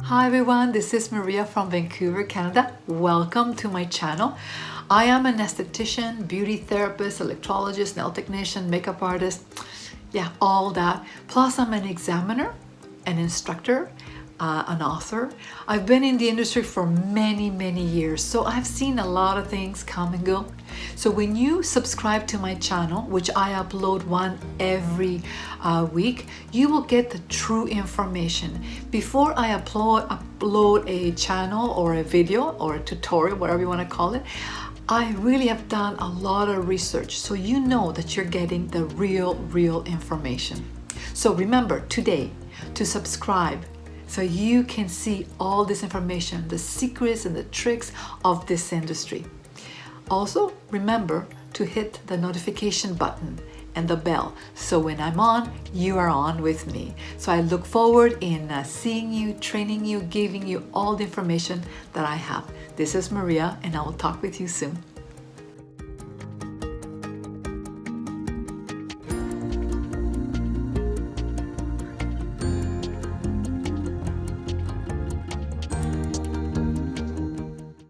Hi everyone, this is Maria from Vancouver, Canada. Welcome to my channel. I am an esthetician, beauty therapist, electrologist, nail technician, makeup artist, yeah, all that. Plus I'm an examiner, an instructor, an author. I've been in the industry for many years, so I've seen a lot of things come and go. So when you subscribe to my channel, which I upload one every week, you will get the true information. Before I upload a channel or a video or a tutorial, whatever you want to call it, I really have done a lot of research, so you know that you're getting the real information. So remember today to subscribe so you can see all this information, the secrets and the tricks of this industry. Also, remember to hit the notification button and the bell, so when I'm on, you are on with me. So I look forward in seeing you, training you, giving you all the information that I have. This is Maria, and I will talk with you soon.